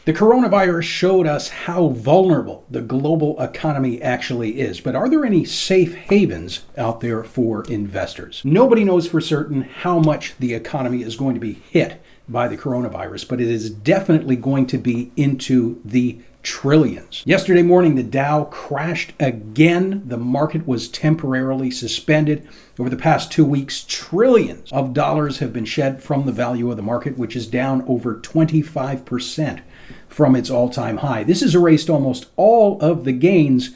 The coronavirus showed us how vulnerable the global economy actually is, but are there any safe havens out there for investors? Nobody knows for certain how much the economy is going to be hit by the coronavirus, but it is definitely going to be into the trillions. Yesterday morning, the Dow crashed again. The market was temporarily suspended. Over the past 2 weeks, trillions of dollars have been shed from the value of the market, which is down over 25% from its all-time high. This has erased almost all of the gains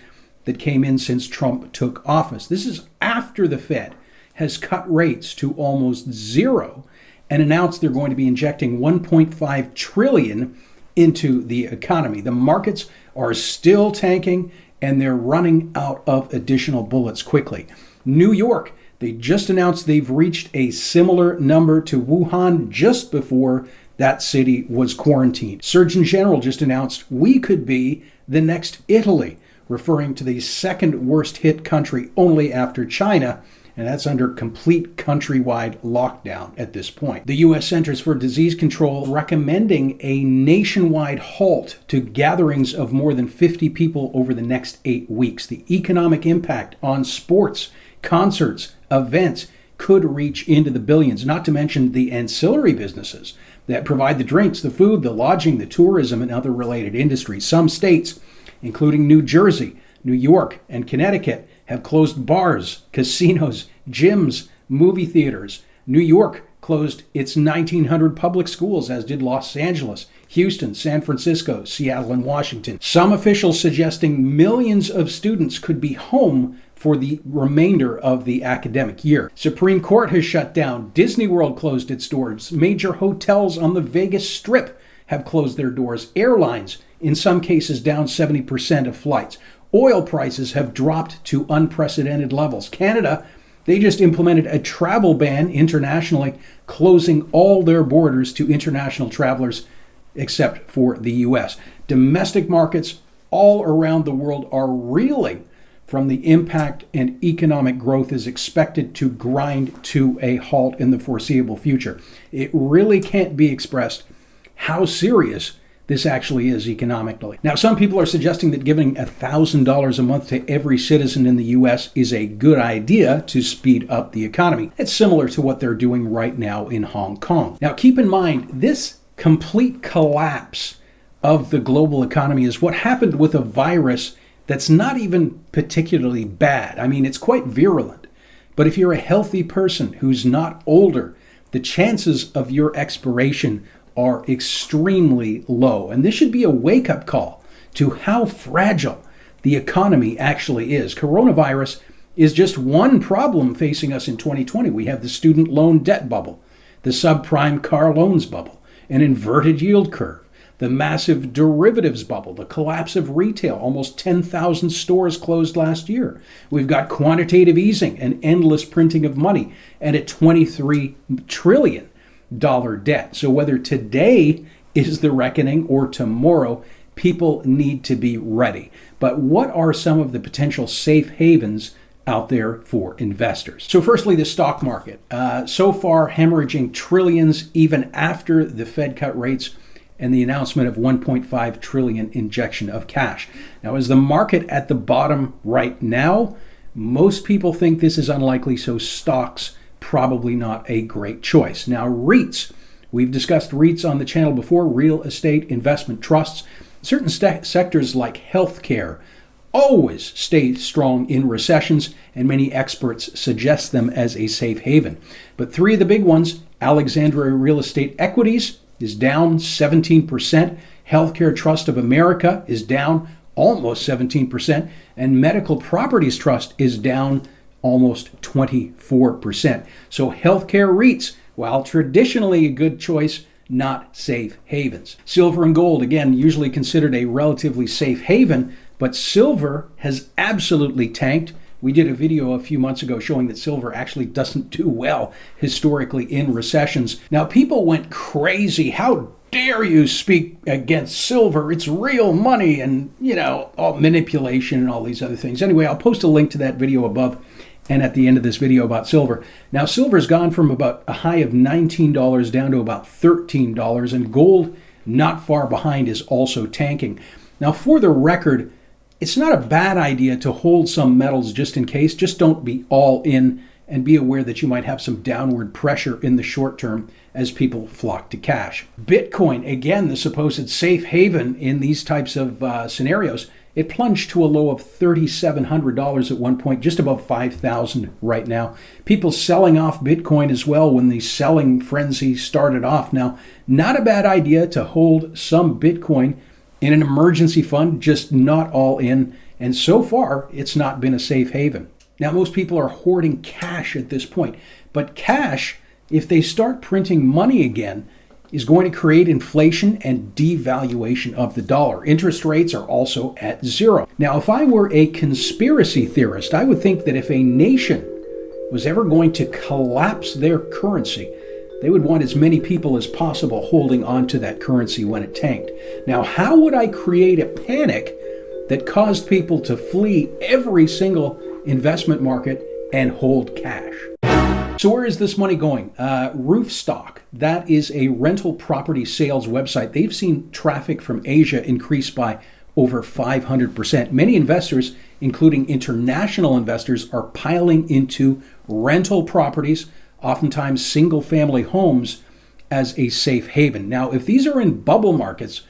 that came in since Trump took office. This is after the Fed has cut rates to almost zero and announced they're going to be injecting $1.5 trillion into the economy. The markets are still tanking and they're running out of additional bullets quickly. New York, they just announced they've reached a similar number to Wuhan just before that city was quarantined. Surgeon General just announced we could be the next Italy, referring to the second worst hit country only after China, and that's under complete countrywide lockdown at this point. The U.S. Centers for Disease Control recommending a nationwide halt to gatherings of more than 50 people over the next 8 weeks. The economic impact on sports, concerts, events could reach into the billions, not to mention the ancillary businesses that provide the drinks, the food, the lodging, the tourism, and other related industries. Some states, including New Jersey, New York, and Connecticut, have closed bars, casinos, gyms, movie theaters. New York closed its 1,900 public schools, as did Los Angeles, Houston, San Francisco, Seattle, and Washington. Some officials suggesting millions of students could be home for the remainder of the academic year. Supreme Court has shut down. Disney World closed its doors. Major hotels on the Vegas Strip have closed their doors. Airlines, in some cases, down 70% of flights. Oil prices have dropped to unprecedented levels. Canada, they just implemented a travel ban internationally, closing all their borders to international travelers except for the U.S. Domestic markets all around the world are reeling from the impact, and economic growth is expected to grind to a halt in the foreseeable future. It really can't be expressed how serious this actually is economically. Now, some people are suggesting that giving $1,000 a month to every citizen in the U.S. is a good idea to speed up the economy. It's similar to what they're doing right now in Hong Kong. Now, keep in mind, this complete collapse of the global economy is what happened with a virus that's not even particularly bad. I mean, it's quite virulent. But if you're a healthy person who's not older, the chances of your expiration are extremely low. And this should be a wake-up call to how fragile the economy actually is. Coronavirus is just one problem facing us in 2020. We have the student loan debt bubble, the subprime car loans bubble, an inverted yield curve, the massive derivatives bubble, the collapse of retail. Almost 10,000 stores closed last year. We've got quantitative easing and endless printing of money and a $23 trillion debt. So whether today is the reckoning or tomorrow, people need to be ready. But what are some of the potential safe havens out there for investors? So firstly, the stock market. So far, hemorrhaging trillions even after the Fed cut rates and the announcement of $1.5 trillion injection of cash. Now, is the market at the bottom right now? Most people think this is unlikely, so stocks probably not a great choice. Now, REITs. We've discussed REITs on the channel before, real estate investment trusts. Certain sectors like healthcare always stay strong in recessions, and many experts suggest them as a safe haven. But three of the big ones, Alexandria Real Estate Equities is down 17%. Healthcare Trust of America is down almost 17%. And Medical Properties Trust is down almost 24%. So healthcare REITs, while traditionally a good choice, not safe havens. Silver and gold, again, usually considered a relatively safe haven, but silver has absolutely tanked. We did a video a few months ago showing that silver actually doesn't do well historically in recessions. Now, people went crazy. How dare you speak against silver? It's real money and, all manipulation and all these other things. Anyway, I'll post a link to that video above and at the end of this video about silver. Now, silver's gone from about a high of $19 down to about $13, and gold not far behind, is also tanking. Now, for the record, it's not a bad idea to hold some metals just in case. Just don't be all in, and be aware that you might have some downward pressure in the short term as people flock to cash. Bitcoin, again, the supposed safe haven in these types of scenarios, it plunged to a low of $3,700 at one point, just above $5,000 right now. People selling off Bitcoin as well when the selling frenzy started off. Now, not a bad idea to hold some Bitcoin in an emergency fund, just not all in. And so far, it's not been a safe haven. Now, most people are hoarding cash at this point, but cash, if they start printing money again, is going to create inflation and devaluation of the dollar. Interest rates are also at zero. Now, if I were a conspiracy theorist, I would think that if a nation was ever going to collapse their currency, they would want as many people as possible holding on to that currency when it tanked. Now, how would I create a panic that caused people to flee every single investment market and hold cash? So where is this money going? Roofstock, that is a rental property sales website. They've seen traffic from Asia increase by over 500%. Many investors, including international investors, are piling into rental properties, oftentimes single-family homes, as a safe haven. Now, if these are in bubble markets,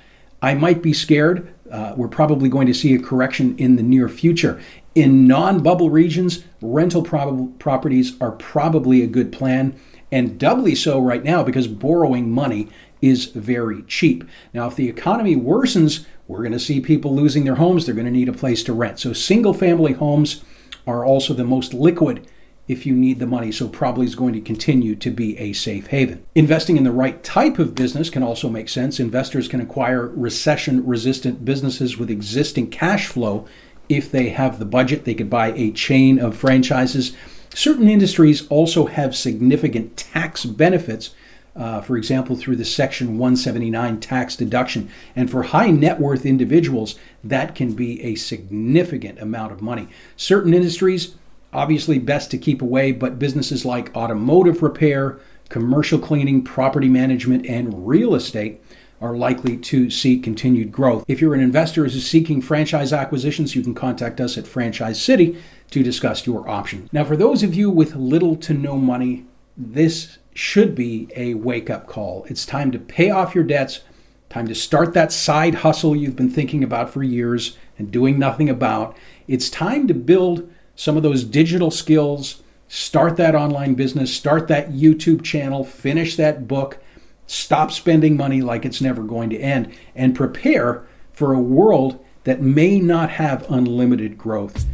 I might be scared. We're probably going to see a correction in the near future. In non-bubble regions, rental properties are probably a good plan, and doubly so right now because borrowing money is very cheap. Now, if the economy worsens, we're going to see people losing their homes. They're going to need a place to rent. So single-family homes are also the most liquid if you need the money, so probably is going to continue to be a safe haven. Investing in the right type of business can also make sense. Investors can acquire recession-resistant businesses with existing cash flow. If they have the budget, they could buy a chain of franchises. Certain industries also have significant tax benefits, for example, through the Section 179 tax deduction. And for high net worth individuals, that can be a significant amount of money. Certain industries, obviously best to keep away, but businesses like automotive repair, commercial cleaning, property management, and real estate are likely to see continued growth. If you're an investor who's seeking franchise acquisitions, you can contact us at Franchise City to discuss your options. Now, for those of you with little to no money, this should be a wake-up call. It's time to pay off your debts, time to start that side hustle you've been thinking about for years and doing nothing about. It's time to build some of those digital skills, start that online business, start that YouTube channel, finish that book, stop spending money like it's never going to end, and prepare for a world that may not have unlimited growth.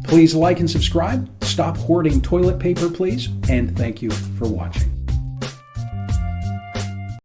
Please like and subscribe. Stop hoarding toilet paper, please. And thank you for watching.